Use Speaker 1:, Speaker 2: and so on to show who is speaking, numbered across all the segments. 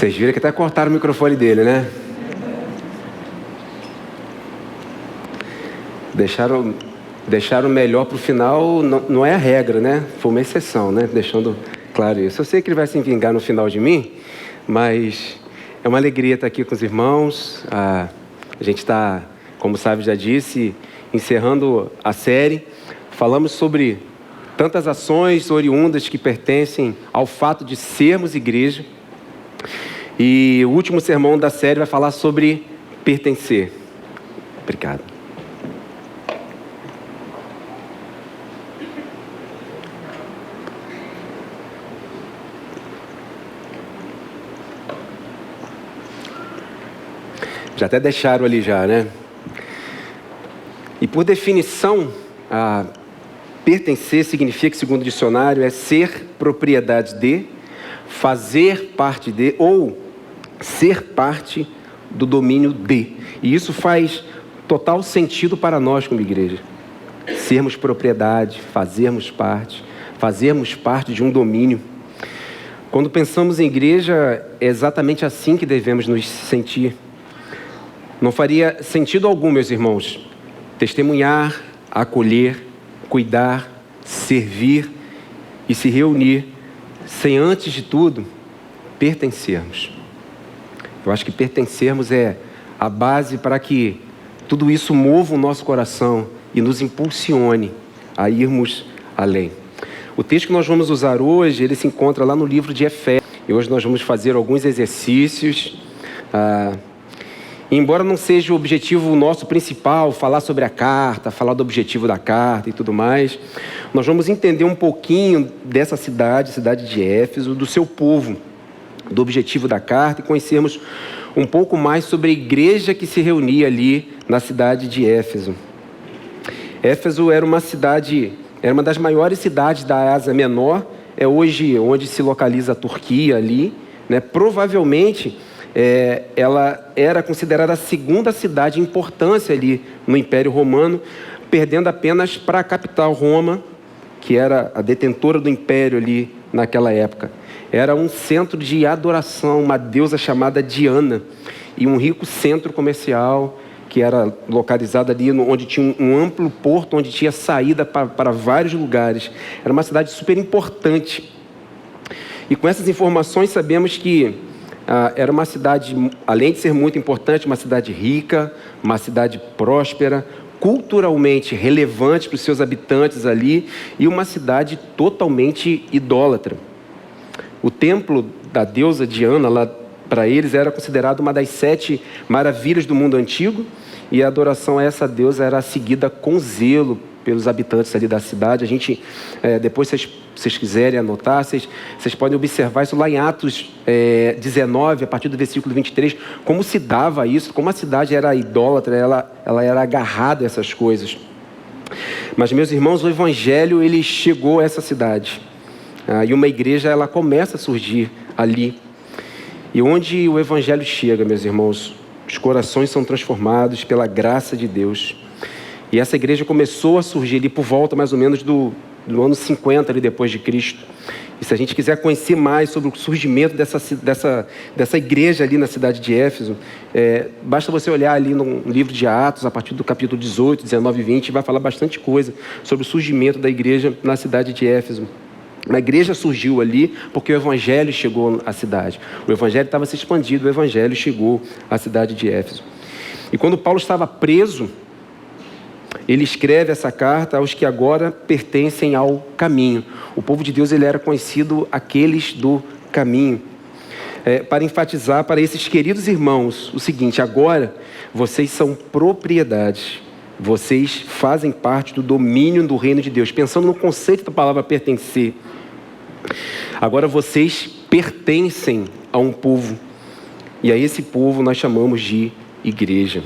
Speaker 1: Vocês viram que até cortaram o microfone dele, né? Deixaram melhor para o final, não é a regra, né? Foi uma exceção, né? Deixando claro isso. Eu sei que ele vai se vingar no final de mim, mas é uma alegria estar aqui com os irmãos. A gente está, como o Sábio já disse, encerrando a série. Falamos sobre tantas ações oriundas que pertencem ao fato de sermos igreja. E o último sermão da série vai falar sobre pertencer. Obrigado. Já até deixaram ali já, né? E por definição, pertencer significa, segundo o dicionário, é ser propriedade de, fazer parte de ou ser parte do domínio de. E isso faz total sentido para nós como igreja. Sermos propriedade, fazermos parte de um domínio. Quando pensamos em igreja, é exatamente assim que devemos nos sentir. Não faria sentido algum, meus irmãos, testemunhar, acolher, cuidar, servir e se reunir sem, antes de tudo, pertencermos. Eu acho que pertencermos é a base para que tudo isso mova o nosso coração e nos impulsione a irmos além. O texto que nós vamos usar hoje, ele se encontra lá no livro de Efésios. E hoje nós vamos fazer alguns exercícios. Embora não seja o objetivo nosso principal, falar sobre a carta, falar do objetivo da carta e tudo mais, nós vamos entender um pouquinho dessa cidade de Éfeso, do seu povo, do objetivo da carta e conhecermos um pouco mais sobre a igreja que se reunia ali na cidade de Éfeso. Éfeso era uma das maiores cidades da Ásia Menor, é hoje onde se localiza a Turquia ali, né? Provavelmente ela era considerada a segunda cidade em importância ali no Império Romano, perdendo apenas para a capital Roma, que era a detentora do império ali naquela época. Era um centro de adoração, uma deusa chamada Diana, e um rico centro comercial que era localizado ali onde tinha um amplo porto, onde tinha saída para vários lugares. Era uma cidade super importante. E com essas informações sabemos que era uma cidade, além de ser muito importante, uma cidade rica, uma cidade próspera, culturalmente relevante para os seus habitantes ali, e uma cidade totalmente idólatra. O templo da deusa Diana, lá para eles, era considerado uma das 7 maravilhas do mundo antigo, e a adoração a essa deusa era seguida com zelo pelos habitantes ali da cidade. A gente, depois, se vocês quiserem anotar, vocês podem observar isso lá em Atos 19, a partir do versículo 23, como se dava isso, como a cidade era idólatra, ela era agarrada a essas coisas. Mas, meus irmãos, o Evangelho, ele chegou a essa cidade. E uma igreja, ela começa a surgir ali. E onde o Evangelho chega, meus irmãos, os corações são transformados pela graça de Deus. E essa igreja começou a surgir ali por volta mais ou menos do ano 50 ali depois de Cristo. E se a gente quiser conhecer mais sobre o surgimento dessa igreja ali na cidade de Éfeso, basta você olhar ali no livro de Atos, a partir do capítulo 18, 19 e 20, vai falar bastante coisa sobre o surgimento da igreja na cidade de Éfeso. A igreja surgiu ali porque o Evangelho chegou à cidade. O Evangelho estava se expandindo, o Evangelho chegou à cidade de Éfeso. E quando Paulo estava preso, ele escreve essa carta aos que agora pertencem ao caminho. O povo de Deus, ele era conhecido aqueles do caminho. Para enfatizar para esses queridos irmãos o seguinte: agora vocês são propriedade, vocês fazem parte do domínio do reino de Deus. Pensando no conceito da palavra pertencer, agora vocês pertencem a um povo, e a esse povo nós chamamos de igreja.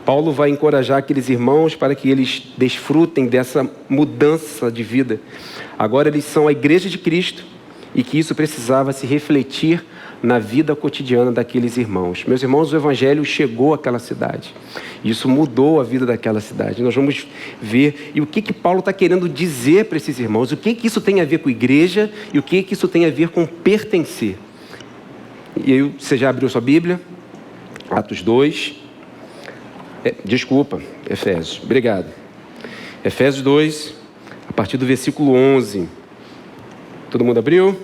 Speaker 1: Paulo vai encorajar aqueles irmãos para que eles desfrutem dessa mudança de vida. Agora eles são a igreja de Cristo e que isso precisava se refletir na vida cotidiana daqueles irmãos. Meus irmãos, o Evangelho chegou àquela cidade. Isso mudou a vida daquela cidade. Nós vamos ver e o que Paulo está querendo dizer para esses irmãos. O que isso tem a ver com igreja e o que isso tem a ver com pertencer. E aí, você já abriu sua Bíblia? Atos 2. Efésios. Obrigado. Efésios 2, a partir do versículo 11. Todo mundo abriu?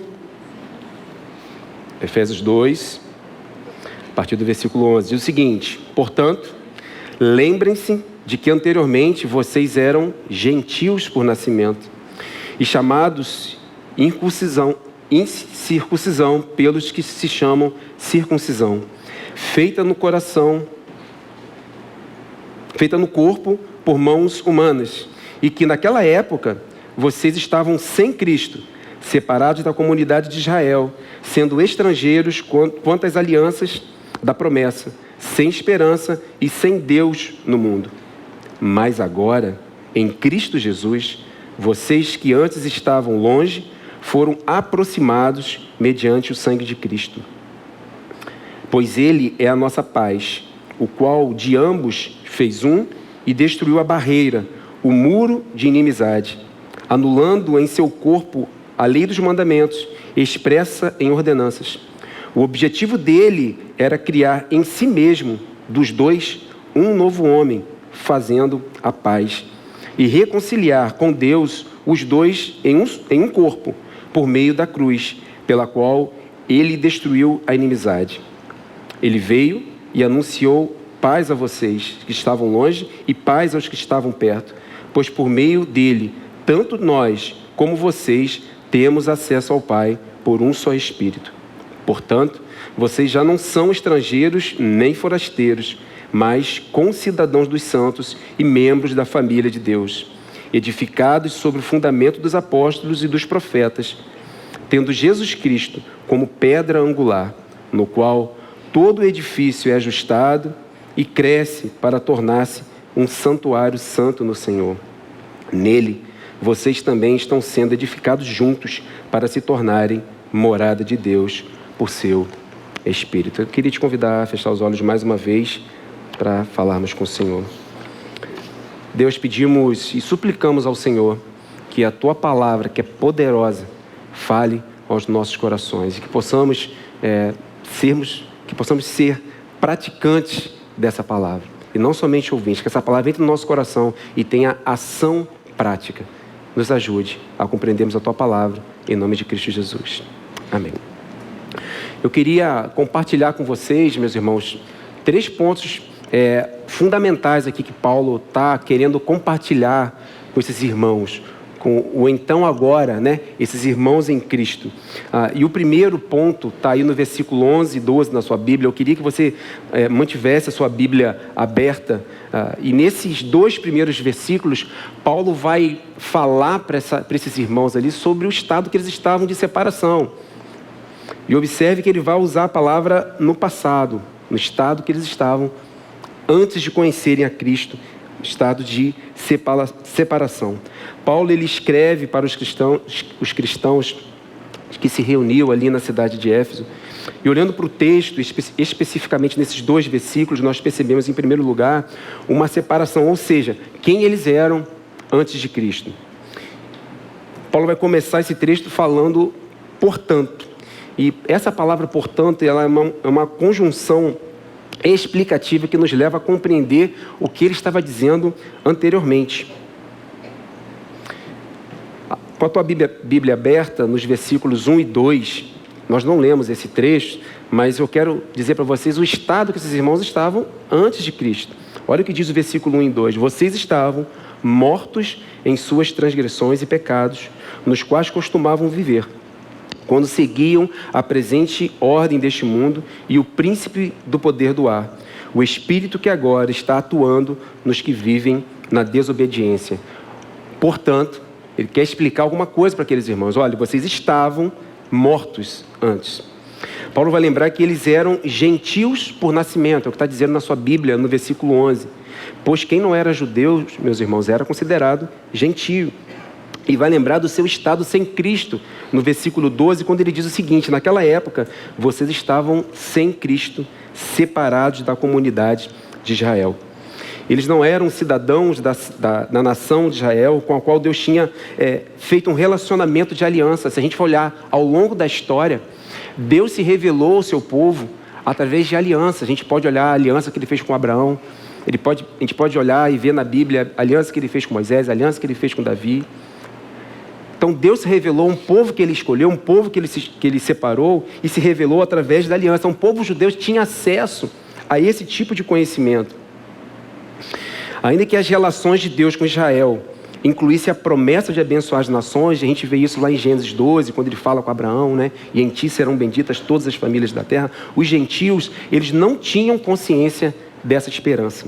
Speaker 1: Efésios 2, a partir do versículo 11. Diz o seguinte: portanto, lembrem-se de que anteriormente vocês eram gentios por nascimento e chamados incircuncisão pelos que se chamam circuncisão, feita no corpo por mãos humanas, e que naquela época vocês estavam sem Cristo, separados da comunidade de Israel, sendo estrangeiros quanto às alianças da promessa, sem esperança e sem Deus no mundo. Mas agora, em Cristo Jesus, vocês que antes estavam longe, foram aproximados mediante o sangue de Cristo. Pois Ele é a nossa paz, o qual de ambos fez um e destruiu a barreira, o muro de inimizade, anulando em seu corpo a lei dos mandamentos, expressa em ordenanças. O objetivo dele era criar em si mesmo, dos dois, um novo homem, fazendo a paz, e reconciliar com Deus os dois em um corpo, por meio da cruz, pela qual ele destruiu a inimizade. Ele veio e anunciou paz a vocês que estavam longe e paz aos que estavam perto, pois por meio dele, tanto nós como vocês temos acesso ao Pai por um só Espírito. Portanto, vocês já não são estrangeiros nem forasteiros, mas concidadãos dos santos e membros da família de Deus, edificados sobre o fundamento dos apóstolos e dos profetas, tendo Jesus Cristo como pedra angular, no qual todo o edifício é ajustado e cresce para tornar-se um santuário santo no Senhor. Nele, vocês também estão sendo edificados juntos para se tornarem morada de Deus por seu Espírito. Eu queria te convidar a fechar os olhos mais uma vez para falarmos com o Senhor. Deus, pedimos e suplicamos ao Senhor que a Tua palavra, que é poderosa, fale aos nossos corações e que possamos ser praticantes dessa palavra e não somente ouvintes, que essa palavra entre no nosso coração e tenha ação prática. Nos ajude a compreendermos a Tua palavra, em nome de Cristo Jesus. Amém. Eu queria compartilhar com vocês, meus irmãos, 3 pontos fundamentais aqui que Paulo está querendo compartilhar com esses irmãos, com o então agora, né? Esses irmãos em Cristo. E o primeiro ponto está aí no versículo 11 e 12 na sua Bíblia. Eu queria que você mantivesse a sua Bíblia aberta. E nesses 2 primeiros versículos, Paulo vai falar para esses irmãos ali sobre o estado que eles estavam de separação. E observe que ele vai usar a palavra no passado, no estado que eles estavam antes de conhecerem a Cristo, estado de separação. Paulo ele escreve para os cristãos que se reuniam ali na cidade de Éfeso. E olhando para o texto, especificamente nesses 2 versículos, nós percebemos, em primeiro lugar, uma separação, ou seja, quem eles eram antes de Cristo. Paulo vai começar esse texto falando, portanto. E essa palavra, portanto, ela é uma conjunção explicativa que nos leva a compreender o que ele estava dizendo anteriormente. Com a tua Bíblia aberta, nos versículos 1 e 2, nós não lemos esse trecho, mas eu quero dizer para vocês o estado que esses irmãos estavam antes de Cristo. Olha o que diz o versículo 1 e 2. Vocês estavam mortos em suas transgressões e pecados, nos quais costumavam viver, quando seguiam a presente ordem deste mundo e o príncipe do poder do ar, o espírito que agora está atuando nos que vivem na desobediência. Portanto, ele quer explicar alguma coisa para aqueles irmãos. Olha, vocês estavam mortos antes. Paulo vai lembrar que eles eram gentios por nascimento, é o que está dizendo na sua Bíblia, no versículo 11. Pois quem não era judeu, meus irmãos, era considerado gentio. E vai lembrar do seu estado sem Cristo, no versículo 12, quando ele diz o seguinte: naquela época, vocês estavam sem Cristo, separados da comunidade de Israel. Eles não eram cidadãos da nação de Israel, com a qual Deus tinha feito um relacionamento de aliança. Se a gente for olhar ao longo da história, Deus se revelou ao seu povo através de aliança. A gente pode olhar a aliança que ele fez com Abraão, a gente pode olhar e ver na Bíblia a aliança que ele fez com Moisés, a aliança que ele fez com Davi. Então Deus se revelou a um povo que ele escolheu, um povo que ele separou e se revelou através da aliança. Um povo judeu tinha acesso a esse tipo de conhecimento. Ainda que as relações de Deus com Israel incluísse a promessa de abençoar as nações, a gente vê isso lá em Gênesis 12, quando ele fala com Abraão, né? E em ti serão benditas todas as famílias da terra. Os gentios, eles não tinham consciência dessa esperança.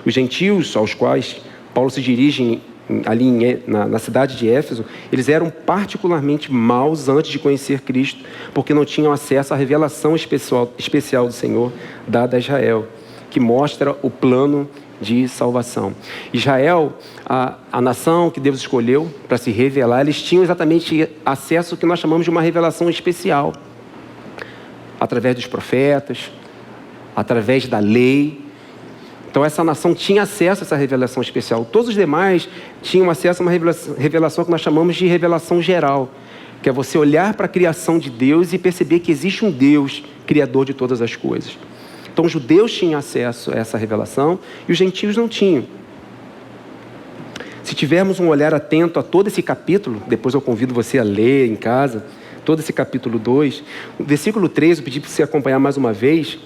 Speaker 1: Os gentios aos quais Paulo se dirige ali na cidade de Éfeso, eles eram particularmente maus antes de conhecer Cristo, porque não tinham acesso à revelação especial do Senhor dada a Israel, que mostra o plano de salvação. Israel, a nação que Deus escolheu para se revelar, eles tinham exatamente acesso ao que nós chamamos de uma revelação especial, através dos profetas, através da lei. Então essa nação tinha acesso a essa revelação especial. Todos os demais tinham acesso a uma revelação que nós chamamos de revelação geral, que é você olhar para a criação de Deus e perceber que existe um Deus, criador de todas as coisas. Então os judeus tinham acesso a essa revelação e os gentios não tinham. Se tivermos um olhar atento a todo esse capítulo, depois eu convido você a ler em casa, todo esse capítulo 2, o versículo 3, eu pedi para você acompanhar mais uma vez,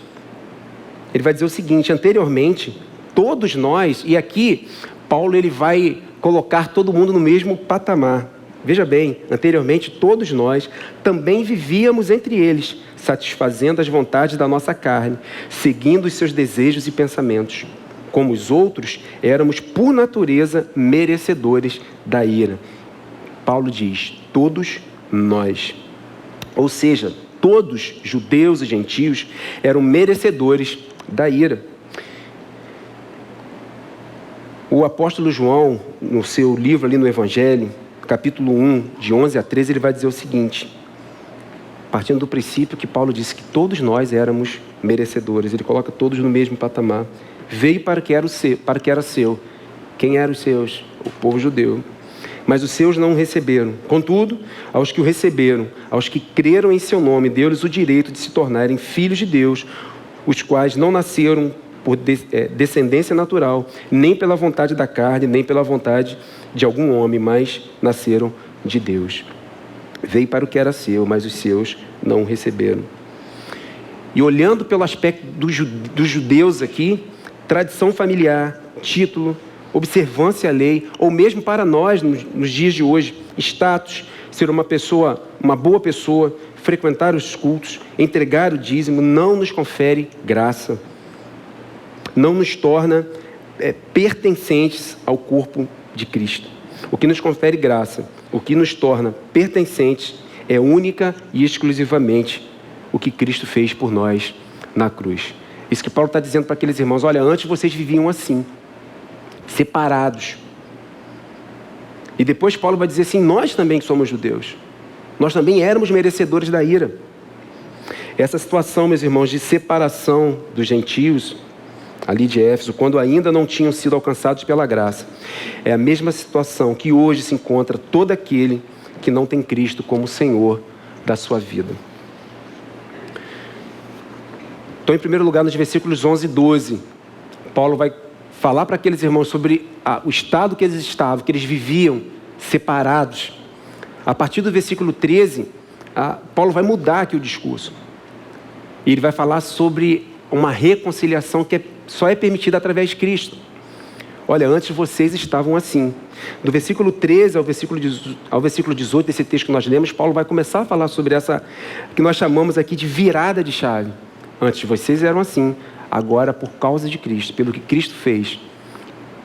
Speaker 1: ele vai dizer o seguinte: anteriormente, todos nós, e aqui Paulo ele vai colocar todo mundo no mesmo patamar. Veja bem, anteriormente todos nós também vivíamos entre eles, satisfazendo as vontades da nossa carne, seguindo os seus desejos e pensamentos. Como os outros, éramos por natureza merecedores da ira. Paulo diz, todos nós. Ou seja, todos, judeus e gentios, eram merecedores da ira. O apóstolo João, no seu livro ali no Evangelho, capítulo 1, de 11 a 13, ele vai dizer o seguinte, partindo do princípio que Paulo disse que todos nós éramos merecedores, ele coloca todos no mesmo patamar. Veio para que era seu. Quem eram os seus? O povo judeu. Mas os seus não o receberam. Contudo, aos que o receberam, aos que creram em seu nome, deu-lhes o direito de se tornarem filhos de Deus, os quais não nasceram por descendência natural, nem pela vontade da carne, nem pela vontade de algum homem, mas nasceram de Deus. Veio para o que era seu, mas os seus não o receberam. E olhando pelo aspecto dos judeus aqui, tradição familiar, título, observância à lei, ou mesmo para nós, nos dias de hoje, status, ser uma boa pessoa, frequentar os cultos, entregar o dízimo, não nos confere graça, não nos torna pertencentes ao corpo de Cristo. O que nos confere graça, o que nos torna pertencentes é única e exclusivamente o que Cristo fez por nós na cruz. Isso que Paulo está dizendo para aqueles irmãos, olha, antes vocês viviam assim, separados. E depois Paulo vai dizer assim, nós também que somos judeus, nós também éramos merecedores da ira. Essa situação, meus irmãos, de separação dos gentios, ali de Éfeso, quando ainda não tinham sido alcançados pela graça, é a mesma situação que hoje se encontra todo aquele que não tem Cristo como Senhor da sua vida. Então, em primeiro lugar, nos versículos 11 e 12, Paulo vai falar para aqueles irmãos sobre o estado que eles estavam, que eles viviam separados. A partir do versículo 13, Paulo vai mudar aqui o discurso. E ele vai falar sobre uma reconciliação que só é permitida através de Cristo. Olha, antes vocês estavam assim. Do versículo 13 ao versículo 18 desse texto que nós lemos, Paulo vai começar a falar sobre essa que nós chamamos aqui de virada de chave. Antes vocês eram assim, agora por causa de Cristo, pelo que Cristo fez,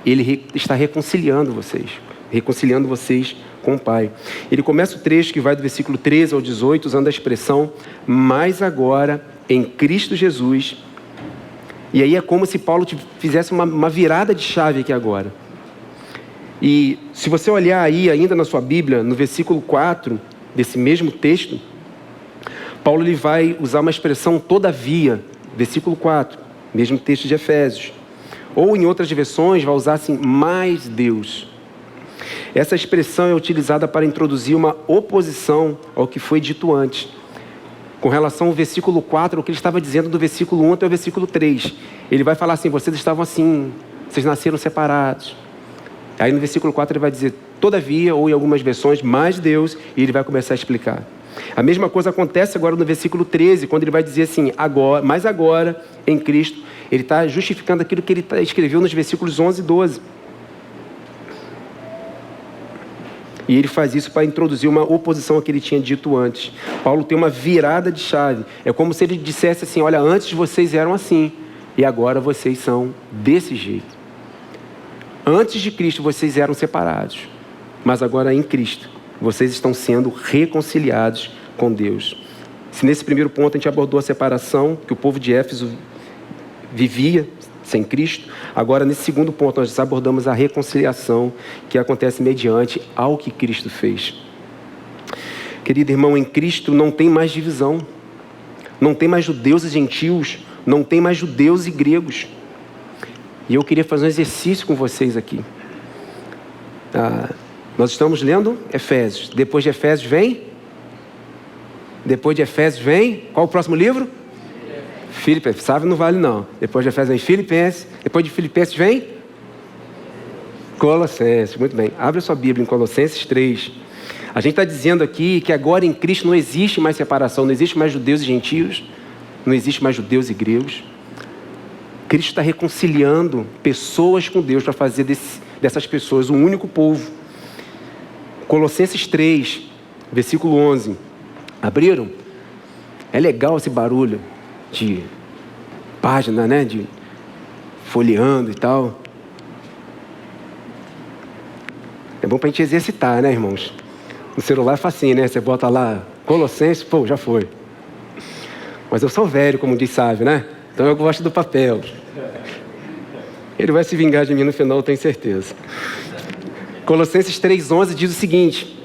Speaker 1: Ele está reconciliando vocês com o Pai. Ele começa o trecho que vai do versículo 13 ao 18, usando a expressão, mas agora em Cristo Jesus. E aí é como se Paulo fizesse uma virada de chave aqui agora. E se você olhar aí ainda na sua Bíblia, no versículo 4 desse mesmo texto, Paulo ele vai usar uma expressão todavia, versículo 4, mesmo texto de Efésios. Ou em outras versões vai usar assim, mais Deus. Essa expressão é utilizada para introduzir uma oposição ao que foi dito antes. com relação ao versículo 4, o que ele estava dizendo do versículo 1 até o versículo 3. Ele vai falar assim, vocês estavam assim, vocês nasceram separados. Aí no versículo 4 ele vai dizer, todavia, ou em algumas versões, mais Deus, e ele vai começar a explicar. A mesma coisa acontece agora no versículo 13, quando ele vai dizer assim, agora, mas agora, em Cristo, ele está justificando aquilo que ele escreveu nos versículos 11 e 12. E ele faz isso para introduzir uma oposição ao que ele tinha dito antes. Paulo tem uma virada de chave. É como se ele dissesse assim, olha, antes vocês eram assim, e agora vocês são desse jeito. Antes de Cristo vocês eram separados, mas agora em Cristo vocês estão sendo reconciliados com Deus. Se nesse primeiro ponto a gente abordou a separação que o povo de Éfeso vivia sem Cristo, agora nesse segundo ponto nós abordamos a reconciliação que acontece mediante ao que Cristo fez. Querido irmão, em Cristo não tem mais divisão, não tem mais judeus e gentios, não tem mais judeus e gregos. E eu queria fazer um exercício com vocês aqui. Nós estamos lendo Efésios. Depois de Efésios vem? Qual o próximo livro? Filipenses. Sabe, não vale não. Depois de Efésios vem Filipenses. Depois de Filipenses vem? Colossenses. Muito bem. Abre a sua Bíblia em Colossenses 3. A gente está dizendo aqui que agora em Cristo não existe mais separação, não existe mais judeus e gentios, não existe mais judeus e gregos. Cristo está reconciliando pessoas com Deus para fazer dessas pessoas um único povo. Colossenses 3, versículo 11. Abriram? É legal esse barulho de página, né? De folheando e tal. É bom para a gente exercitar, né, irmãos? No celular é facinho, né? Você bota lá Colossenses, pô, já foi. Mas eu sou velho, como diz sábio, né? Então eu gosto do papel. Ele vai se vingar de mim no final, eu tenho certeza. Colossenses 3,11 diz o seguinte: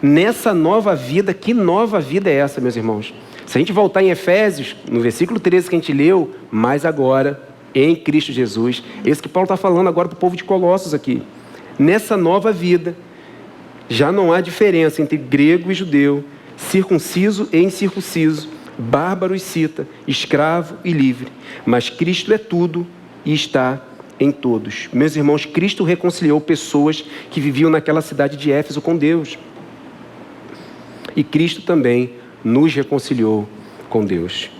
Speaker 1: nessa nova vida, que nova vida é essa, meus irmãos? Se a gente voltar em Efésios, no versículo 13 que a gente leu, mas agora, em Cristo Jesus, esse que Paulo está falando agora para o povo de Colossos aqui. Nessa nova vida, já não há diferença entre grego e judeu, circunciso e incircunciso, bárbaro e cita, escravo e livre, mas Cristo é tudo e está em todos. Meus irmãos, Cristo reconciliou pessoas que viviam naquela cidade de Éfeso com Deus. E Cristo também nos reconciliou com Deus.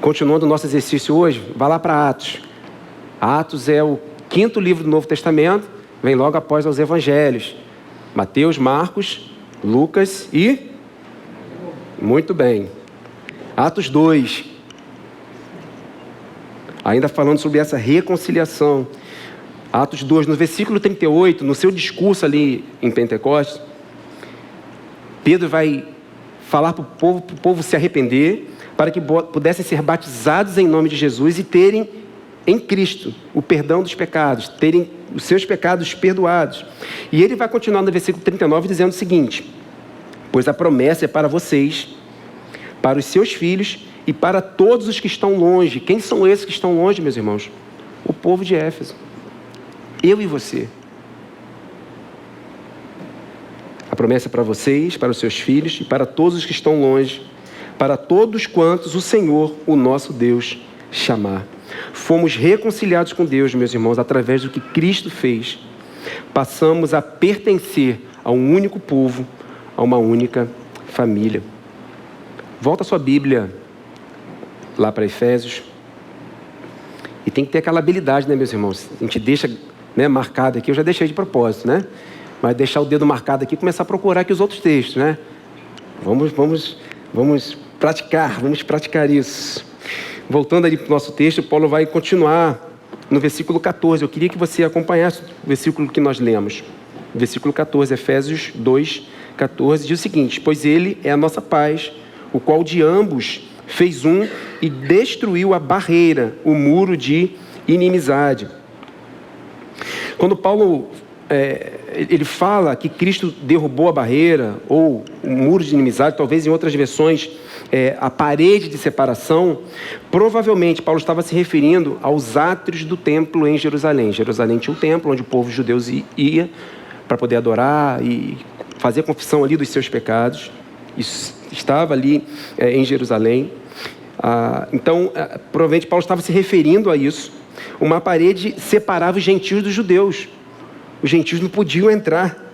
Speaker 1: Continuando o nosso exercício hoje, vá lá para Atos. Atos é o 5º livro do Novo Testamento, vem logo após os Evangelhos. Mateus, Marcos, Lucas e... Muito bem. Atos 2. Ainda falando sobre essa reconciliação. Atos 2, no versículo 38, no seu discurso ali em Pentecostes, Pedro vai falar para o povo se arrepender, para que pudessem ser batizados em nome de Jesus e terem em Cristo o perdão dos pecados, terem os seus pecados perdoados. E ele vai continuar no versículo 39 dizendo o seguinte: pois a promessa é para vocês, para os seus filhos e para todos os que estão longe. Quem são esses que estão longe, meus irmãos? O povo de Éfeso. Eu e você. A promessa é para vocês, para os seus filhos e para todos os que estão longe, para todos quantos o Senhor, o nosso Deus, chamar. Fomos reconciliados com Deus, meus irmãos, através do que Cristo fez. Passamos a pertencer a um único povo, a uma única família. Volta a sua Bíblia lá para Efésios. E tem que ter aquela habilidade, né, meus irmãos? A gente deixa, né, marcado aqui, eu já deixei de propósito, né? Mas deixar o dedo marcado aqui e começar a procurar aqui os outros textos, né? Vamos praticar isso. Voltando ali para o nosso texto, Paulo vai continuar no versículo 14. Eu queria que você acompanhasse o versículo que nós lemos. Versículo 14, Efésios 2, 14, diz o seguinte: pois ele é a nossa paz, o qual de ambos fez um e destruiu a barreira, o muro de inimizade. Quando Paulo ele fala que Cristo derrubou a barreira, ou o muro de inimizade, talvez em outras versões, a parede de separação, provavelmente Paulo estava se referindo aos átrios do templo em Jerusalém. Jerusalém tinha um templo onde o povo judeu ia para poder adorar e fazer confissão ali dos seus pecados. estava ali em Jerusalém. Então, provavelmente Paulo estava se referindo a isso. Uma parede separava os gentios dos judeus. Os gentios não podiam entrar.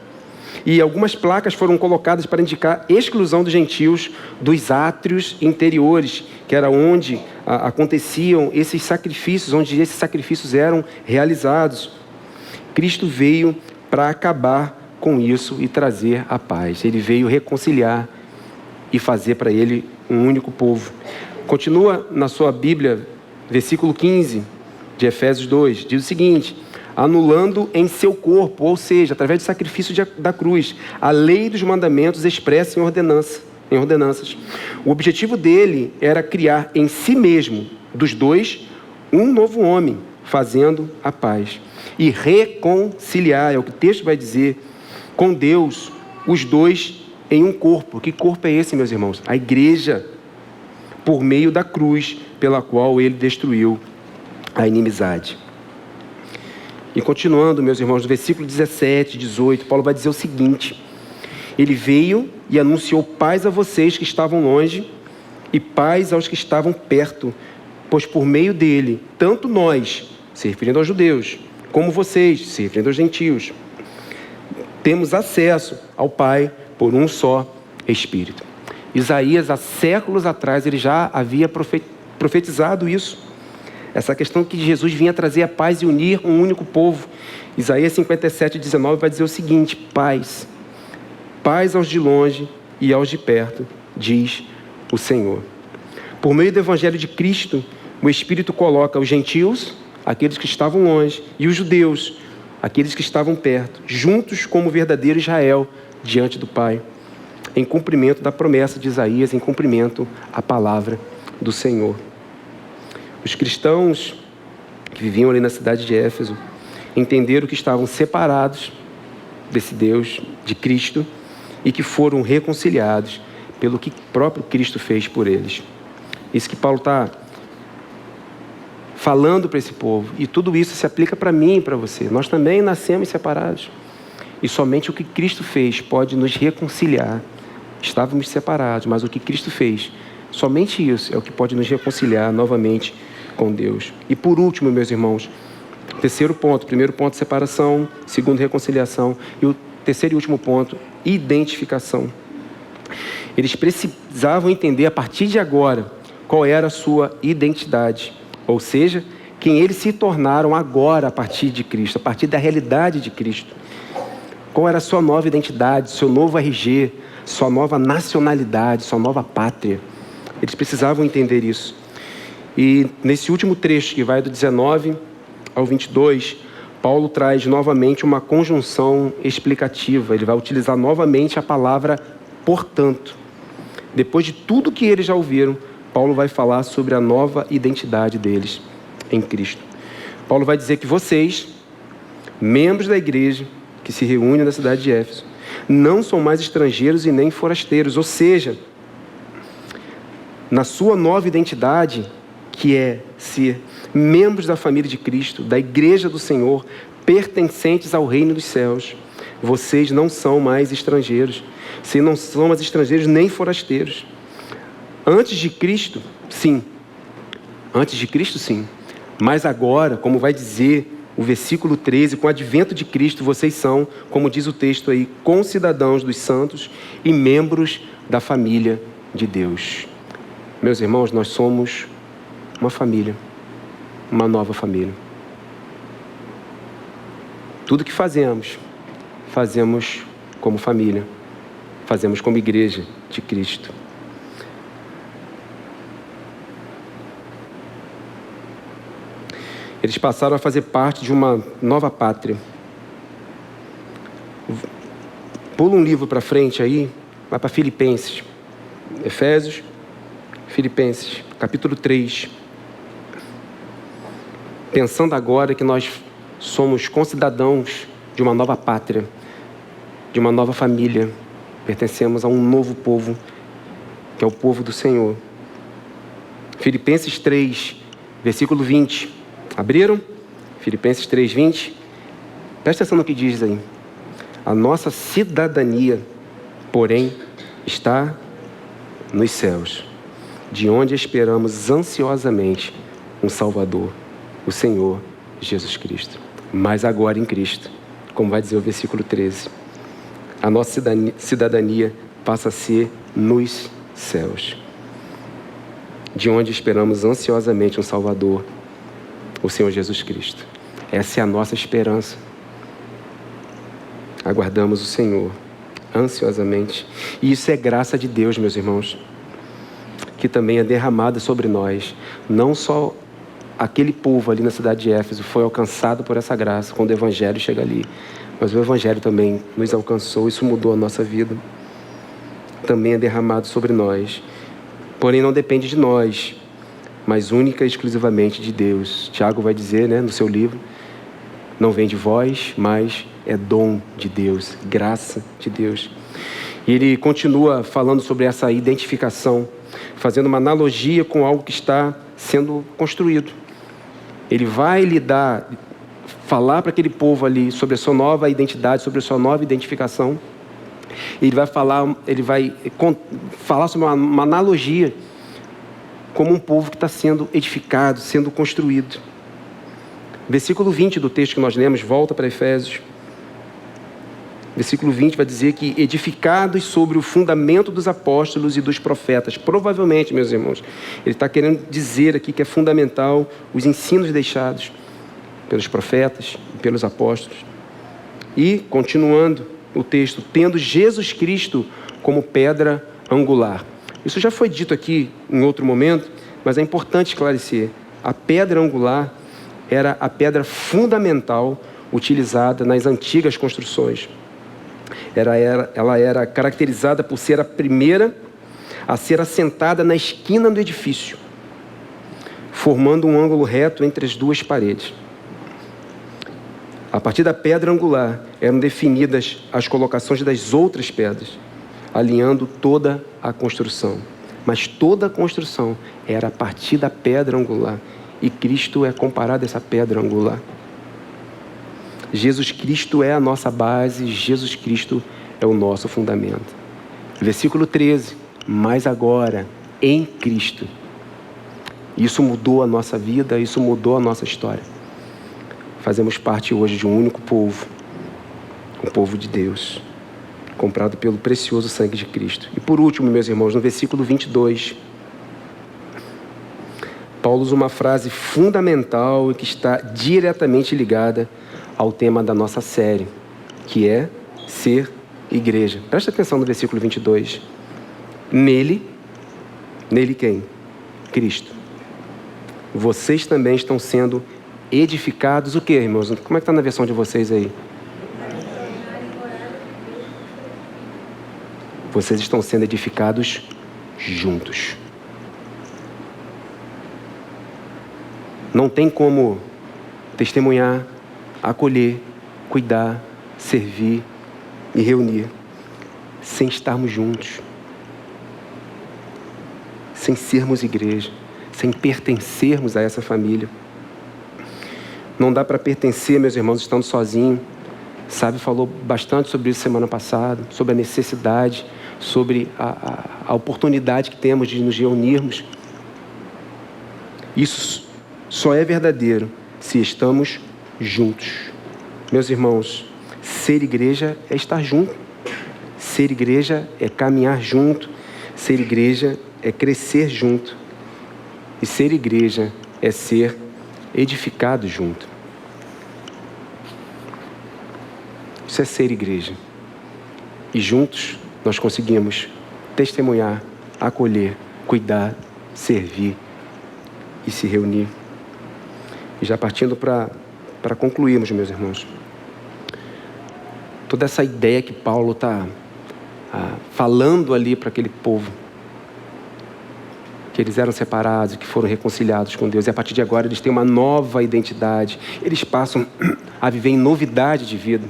Speaker 1: E algumas placas foram colocadas para indicar a exclusão dos gentios dos átrios interiores, que era onde aconteciam esses sacrifícios, onde esses sacrifícios eram realizados. Cristo veio para acabar com isso e trazer a paz. Ele veio reconciliar e fazer para ele um único povo. Continua na sua Bíblia, versículo 15 de Efésios 2, diz o seguinte: anulando em seu corpo, ou seja, através do sacrifício da cruz, a lei dos mandamentos expressa em ordenanças. O objetivo dele era criar em si mesmo, dos dois, um novo homem, fazendo a paz. E reconciliar, é o que o texto vai dizer, com Deus, os dois em um corpo. Que corpo é esse, meus irmãos? A igreja, por meio da cruz, pela qual ele destruiu a inimizade. E continuando, meus irmãos, no versículo 17, 18, Paulo vai dizer o seguinte: ele veio e anunciou paz a vocês que estavam longe e paz aos que estavam perto, pois por meio dele, tanto nós, se referindo aos judeus, como vocês, se referindo aos gentios, temos acesso ao Pai por um só Espírito. Isaías, há séculos atrás, ele já havia profetizado isso. Essa questão que Jesus vinha trazer a paz e unir um único povo. Isaías 57, 19 vai dizer o seguinte: paz, paz aos de longe e aos de perto, diz o Senhor. Por meio do Evangelho de Cristo, o Espírito coloca os gentios, aqueles que estavam longe, e os judeus, aqueles que estavam perto, juntos como o verdadeiro Israel, diante do Pai, em cumprimento da promessa de Isaías, em cumprimento à palavra do Senhor. Os cristãos que viviam ali na cidade de Éfeso entenderam que estavam separados desse Deus, de Cristo, e que foram reconciliados pelo que o próprio Cristo fez por eles. Isso que Paulo está falando para esse povo, e tudo isso se aplica para mim e para você. Nós também nascemos separados, e somente o que Cristo fez pode nos reconciliar. Estávamos separados, mas o que Cristo fez, somente isso é o que pode nos reconciliar novamente com Deus. E por último, meus irmãos, terceiro ponto: primeiro ponto, separação; segundo, reconciliação; e o terceiro e último ponto, identificação. Eles precisavam entender a partir de agora qual era a sua identidade, ou seja, quem eles se tornaram agora a partir de Cristo, a partir da realidade de Cristo. Qual era a sua nova identidade, seu novo RG, sua nova nacionalidade, sua nova pátria. Eles precisavam entender isso. E nesse último trecho, que vai do 19 ao 22, Paulo traz novamente uma conjunção explicativa. Ele vai utilizar novamente a palavra portanto. Depois de tudo que eles já ouviram, Paulo vai falar sobre a nova identidade deles em Cristo. Paulo vai dizer que vocês, membros da igreja que se reúne na cidade de Éfeso, não são mais estrangeiros e nem forasteiros, ou seja, na sua nova identidade, que é ser membros da família de Cristo, da igreja do Senhor, pertencentes ao reino dos céus, vocês não são mais estrangeiros, vocês não são mais estrangeiros nem forasteiros. Antes de Cristo, sim. Antes de Cristo, sim. Mas agora, como vai dizer o versículo 13, com o advento de Cristo, vocês são, como diz o texto aí, concidadãos dos santos e membros da família de Deus. Meus irmãos, nós somos uma família, uma nova família. Tudo que fazemos, fazemos como família, fazemos como igreja de Cristo. Eles passaram a fazer parte de uma nova pátria. Pula um livro para frente aí, vai para Filipenses. Efésios, Filipenses, capítulo 3. Pensando agora que nós somos concidadãos de uma nova pátria, de uma nova família, pertencemos a um novo povo, que é o povo do Senhor. Filipenses 3, versículo 20. Abriram? Filipenses 3, 20. Presta atenção no que diz aí. A nossa cidadania, porém, está nos céus, de onde esperamos ansiosamente um Salvador, o Senhor Jesus Cristo. Mas agora em Cristo, como vai dizer o versículo 13, a nossa cidadania passa a ser nos céus, de onde esperamos ansiosamente um Salvador, o Senhor Jesus Cristo. Essa é a nossa esperança. Aguardamos o Senhor ansiosamente. E isso é graça de Deus, meus irmãos, que também é derramada sobre nós. Não só aquele povo ali na cidade de Éfeso foi alcançado por essa graça quando o Evangelho chega ali, mas o Evangelho também nos alcançou, isso mudou a nossa vida. Também é derramado sobre nós. Porém, não depende de nós, mas única e exclusivamente de Deus. Tiago vai dizer, no seu livro, não vem de vós, mas é dom de Deus, graça de Deus. E ele continua falando sobre essa identificação, fazendo uma analogia com algo que está sendo construído. Ele vai falar para aquele povo ali sobre a sua nova identidade, sobre a sua nova identificação. Ele vai falar sobre uma analogia como um povo que está sendo edificado, sendo construído. Versículo 20 do texto que nós lemos, volta para Efésios. Versículo 20 vai dizer que edificados sobre o fundamento dos apóstolos e dos profetas. Provavelmente, meus irmãos, ele está querendo dizer aqui que é fundamental os ensinos deixados pelos profetas e pelos apóstolos. E, continuando o texto, tendo Jesus Cristo como pedra angular. Isso já foi dito aqui em outro momento, mas é importante esclarecer. A pedra angular era a pedra fundamental utilizada nas antigas construções. Ela era caracterizada por ser a primeira a ser assentada na esquina do edifício, formando um ângulo reto entre as duas paredes. A partir da pedra angular eram definidas as colocações das outras pedras, alinhando toda a construção. Mas toda a construção era a partir da pedra angular. E Cristo é comparado a essa pedra angular. Jesus Cristo é a nossa base, Jesus Cristo é o nosso fundamento. Versículo 13. Mas agora, em Cristo. Isso mudou a nossa vida, isso mudou a nossa história. Fazemos parte hoje de um único povo, o povo de Deus, comprado pelo precioso sangue de Cristo. E por último, meus irmãos, no versículo 22, Paulo usa uma frase fundamental e que está diretamente ligada ao tema da nossa série, que é ser igreja. Presta atenção no versículo 22. Nele quem? Cristo. Vocês também estão sendo edificados, o que, irmãos? Como é que está na versão de vocês aí? Vocês estão sendo edificados juntos. Não tem como testemunhar, acolher, cuidar, servir e reunir sem estarmos juntos, sem sermos igreja, sem pertencermos a essa família. Não dá para pertencer, meus irmãos, estando sozinho. Sábio falou bastante sobre isso semana passada, sobre a necessidade, sobre a oportunidade que temos de nos reunirmos. Isso só é verdadeiro se estamos juntos. Meus irmãos, ser igreja é estar junto. Ser igreja é caminhar junto. Ser igreja é crescer junto. E ser igreja é ser edificado junto. Isso é ser igreja. E juntos nós conseguimos testemunhar, acolher, cuidar, servir e se reunir. E já partindo para concluirmos, meus irmãos, toda essa ideia que Paulo está falando ali para aquele povo, que eles eram separados, que foram reconciliados com Deus, e a partir de agora eles têm uma nova identidade, eles passam a viver em novidade de vida,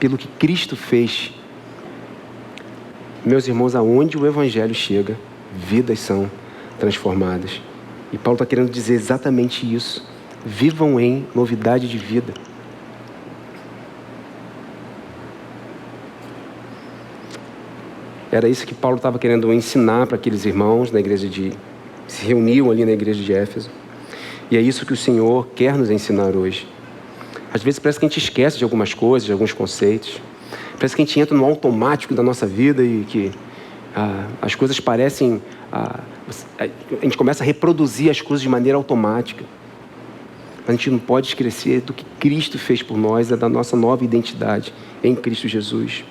Speaker 1: pelo que Cristo fez. Meus irmãos, aonde o Evangelho chega, vidas são transformadas. E Paulo está querendo dizer exatamente isso. Vivam em novidade de vida. Era isso que Paulo estava querendo ensinar para aqueles irmãos na igreja que se reuniam ali na igreja de Éfeso. E é isso que o Senhor quer nos ensinar hoje. Às vezes parece que a gente esquece de algumas coisas, de alguns conceitos. Parece que a gente entra no automático da nossa vida e que as coisas parecem... a gente começa a reproduzir as coisas de maneira automática. A gente não pode esquecer do que Cristo fez por nós, da nossa nova identidade em Cristo Jesus.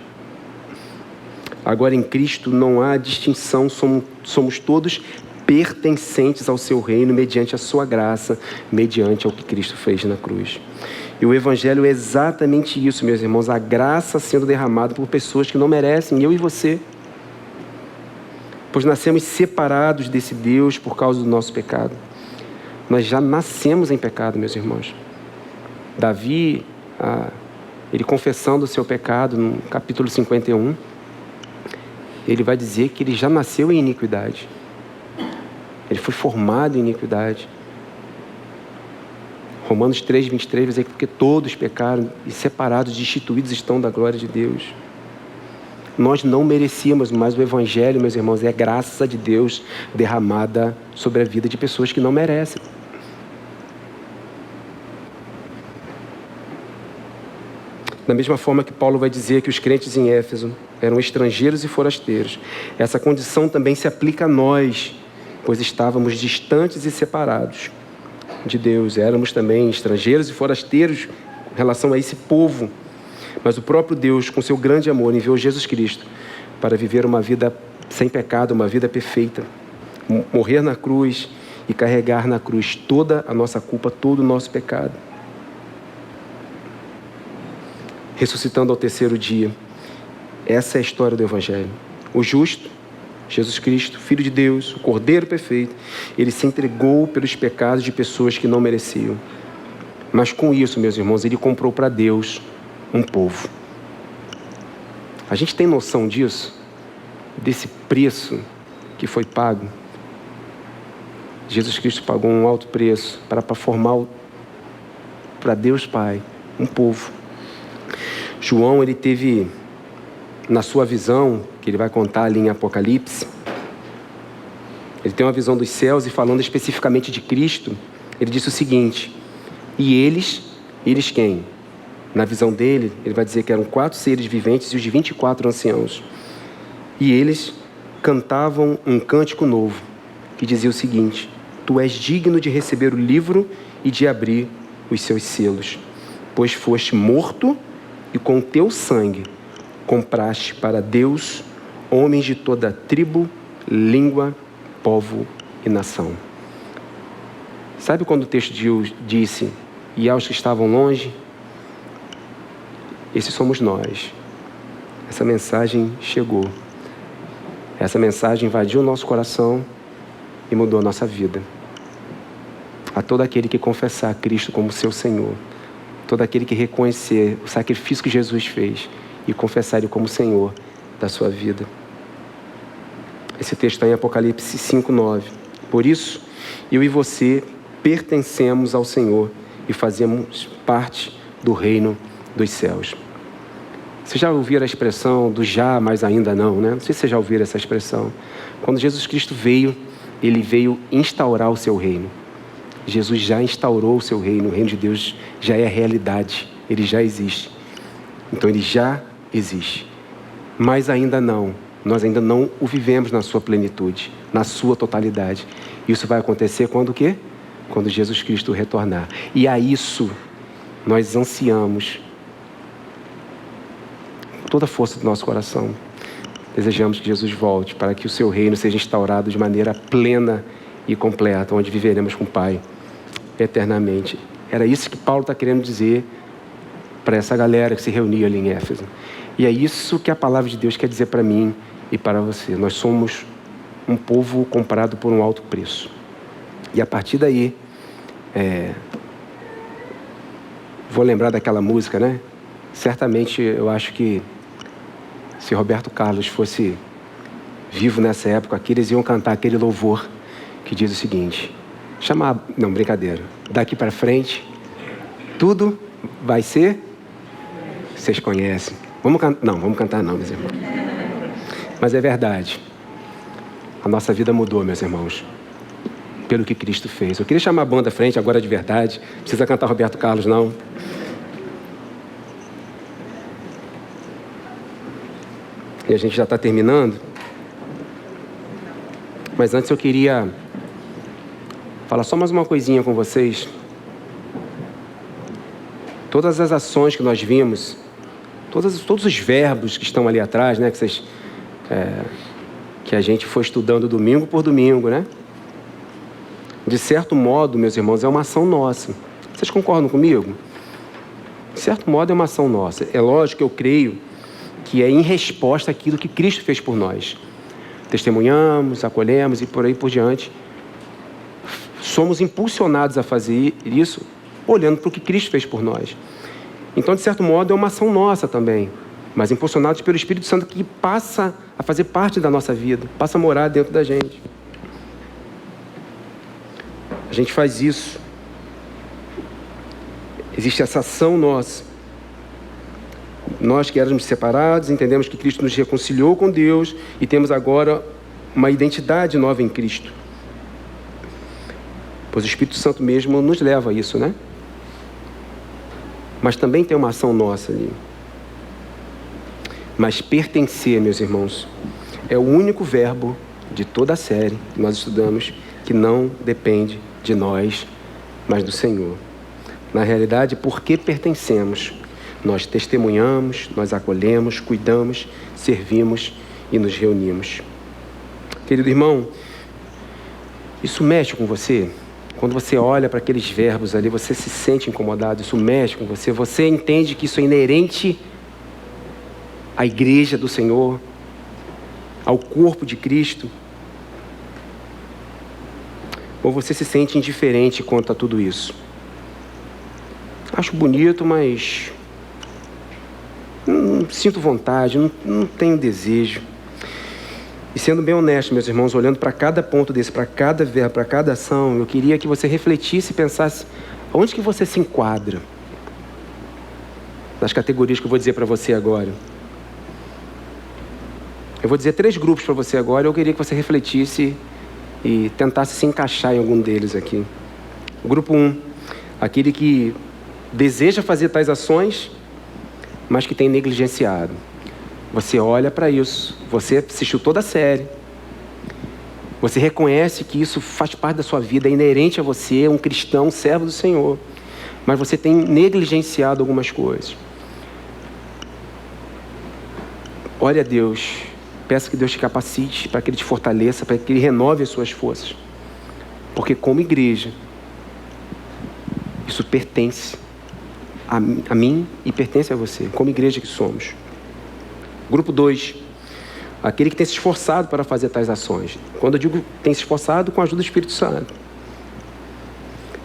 Speaker 1: Agora, em Cristo não há distinção, somos todos pertencentes ao seu reino, mediante a sua graça, mediante ao que Cristo fez na cruz. E o Evangelho é exatamente isso, meus irmãos, a graça sendo derramada por pessoas que não merecem, eu e você. Pois nascemos separados desse Deus por causa do nosso pecado. Nós já nascemos em pecado, meus irmãos. Davi, ele confessando o seu pecado no capítulo 51, ele vai dizer que ele já nasceu em iniquidade. Ele foi formado em iniquidade. Romanos 3, 23 vai dizer que porque todos pecaram e separados, destituídos estão da glória de Deus. Nós não merecíamos, mas o Evangelho, meus irmãos, é a graça de Deus derramada sobre a vida de pessoas que não merecem. Da mesma forma que Paulo vai dizer que os crentes em Éfeso eram estrangeiros e forasteiros, essa condição também se aplica a nós, pois estávamos distantes e separados de Deus. Éramos também estrangeiros e forasteiros em relação a esse povo. Mas o próprio Deus, com seu grande amor, enviou Jesus Cristo para viver uma vida sem pecado, uma vida perfeita. Morrer na cruz e carregar na cruz toda a nossa culpa, todo o nosso pecado. Ressuscitando ao terceiro dia. Essa é a história do Evangelho. O justo, Jesus Cristo, Filho de Deus, o Cordeiro perfeito, ele se entregou pelos pecados de pessoas que não mereciam. Mas com isso, meus irmãos, ele comprou para Deus um povo. A gente tem noção disso? Desse preço que foi pago? Jesus Cristo pagou um alto preço para formar para Deus Pai um povo. João, ele teve, na sua visão, que ele vai contar ali em Apocalipse, ele tem uma visão dos céus e falando especificamente de Cristo, ele disse o seguinte: e eles quem? Na visão dele, ele vai dizer que eram 4 seres viventes e os 24 anciãos. E eles cantavam um cântico novo, que dizia o seguinte: tu és digno de receber o livro e de abrir os seus selos, pois foste morto e com teu sangue compraste para Deus homens de toda tribo, língua, povo e nação. Sabe quando o texto disse, e aos que estavam longe? Esses somos nós. Essa mensagem chegou. Essa mensagem invadiu o nosso coração e mudou a nossa vida. A todo aquele que confessar Cristo como seu Senhor, todo aquele que reconhecer o sacrifício que Jesus fez e confessar Ele como Senhor da sua vida. Esse texto está em Apocalipse 5:9. Por isso, eu e você pertencemos ao Senhor e fazemos parte do reino dos céus. Vocês já ouviram a expressão do já, mas ainda não, né? Não sei se vocês já ouviram essa expressão. Quando Jesus Cristo veio, Ele veio instaurar o seu reino. Jesus já instaurou o seu reino, o reino de Deus já é realidade, ele já existe. Então ele já existe. Mas ainda não, nós ainda não o vivemos na sua plenitude, na sua totalidade. Isso vai acontecer quando o quê? Quando Jesus Cristo retornar. E a isso nós ansiamos com toda a força do nosso coração. Desejamos que Jesus volte para que o seu reino seja instaurado de maneira plena e completa, onde viveremos com o Pai eternamente. Era isso que Paulo está querendo dizer para essa galera que se reunia ali em Éfeso. E é isso que a palavra de Deus quer dizer para mim e para você. Nós somos um povo comprado por um alto preço. E a partir daí, vou lembrar daquela música, né? Certamente eu acho que se Roberto Carlos fosse vivo nessa época aqui, eles iam cantar aquele louvor que diz o seguinte: não, brincadeira, daqui para frente tudo vai ser, vocês conhecem, vamos cantar não, meus irmãos. Mas é verdade. A nossa vida mudou, meus irmãos, pelo que Cristo fez. Eu queria chamar a banda à frente agora de verdade. Não precisa cantar Roberto Carlos, não. E a gente já está terminando. Mas antes eu queria falar só mais uma coisinha com vocês. Todas as ações que nós vimos, todos os verbos que estão ali atrás, né, que a gente foi estudando domingo por domingo, né? De certo modo, meus irmãos, é uma ação nossa. Vocês concordam comigo? De certo modo, é uma ação nossa. É lógico que eu creio que é em resposta àquilo que Cristo fez por nós. Testemunhamos, acolhemos e por aí por diante. Somos impulsionados a fazer isso olhando para o que Cristo fez por nós. Então, de certo modo, é uma ação nossa também, mas impulsionados pelo Espírito Santo que passa a fazer parte da nossa vida, passa a morar dentro da gente. A gente faz isso. Existe essa ação nossa. Nós que éramos separados, entendemos que Cristo nos reconciliou com Deus e temos agora uma identidade nova em Cristo. Pois o Espírito Santo mesmo nos leva a isso, né? Mas também tem uma ação nossa ali. Mas pertencer, meus irmãos, é o único verbo de toda a série que nós estudamos que não depende de nós, mas do Senhor. Na realidade, porque pertencemos, nós testemunhamos, nós acolhemos, cuidamos, servimos e nos reunimos. Querido irmão, isso mexe com você? Quando você olha para aqueles verbos ali, você se sente incomodado, isso mexe com você, você entende que isso é inerente à igreja do Senhor, ao corpo de Cristo? Ou você se sente indiferente quanto a tudo isso? Acho bonito, mas não sinto vontade, não tenho desejo. E sendo bem honesto, meus irmãos, olhando para cada ponto desse, para cada verbo, para cada ação, eu queria que você refletisse e pensasse onde que você se enquadra nas categorias que eu vou dizer para você agora. Eu vou dizer 3 grupos para você agora, eu queria que você refletisse e tentasse se encaixar em algum deles aqui. O grupo 1, aquele que deseja fazer tais ações, mas que tem negligenciado. Você olha para isso, você assistiu toda a série, você reconhece que isso faz parte da sua vida, é inerente a você, é um cristão, um servo do Senhor, mas você tem negligenciado algumas coisas. Olha a Deus, peça que Deus te capacite, para que Ele te fortaleça, para que Ele renove as suas forças, porque como igreja, isso pertence a mim e pertence a você, como igreja que somos. Grupo 2, aquele que tem se esforçado para fazer tais ações. Quando eu digo tem se esforçado, com a ajuda do Espírito Santo.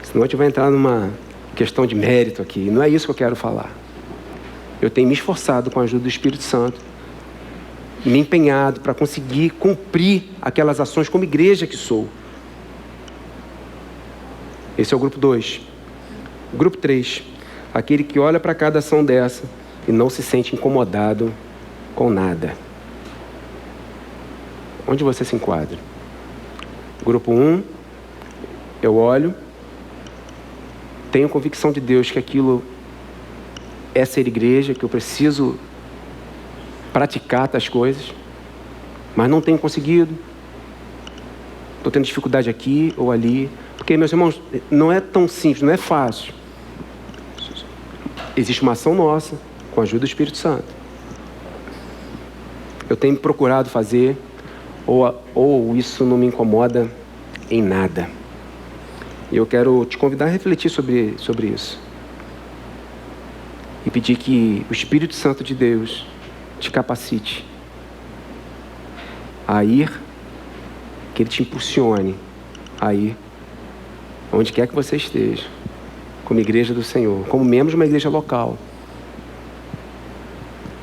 Speaker 1: Senão a gente vai entrar numa questão de mérito aqui. Não é isso que eu quero falar. Eu tenho me esforçado com a ajuda do Espírito Santo, me empenhado para conseguir cumprir aquelas ações como igreja que sou. Esse é o grupo 2. Grupo 3, aquele que olha para cada ação dessa e não se sente incomodado com nada. Onde você se enquadra? Grupo 1, eu olho, tenho convicção de Deus que aquilo é ser igreja, que eu preciso praticar tais coisas, mas não tenho conseguido. Estou tendo dificuldade aqui ou ali, porque, meus irmãos, não é tão simples, não é fácil. Existe uma ação nossa, com a ajuda do Espírito Santo. Eu tenho procurado fazer, ou isso não me incomoda em nada. E eu quero te convidar a refletir sobre isso. E pedir que o Espírito Santo de Deus te capacite a ir, que Ele te impulsione a ir onde quer que você esteja, como igreja do Senhor, como membro de uma igreja local,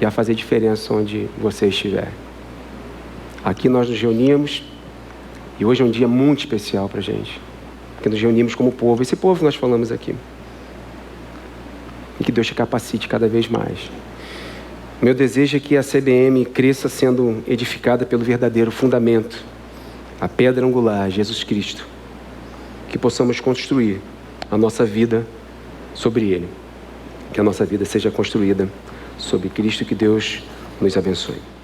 Speaker 1: e a fazer diferença onde você estiver. Aqui nós nos reunimos, e hoje é um dia muito especial para a gente, porque nos reunimos como povo, esse povo que nós falamos aqui. E que Deus te capacite cada vez mais. Meu desejo é que a CBM cresça sendo edificada pelo verdadeiro fundamento, a pedra angular, Jesus Cristo. Que possamos construir a nossa vida sobre Ele. Que a nossa vida seja construída sobre Cristo. Que Deus nos abençoe.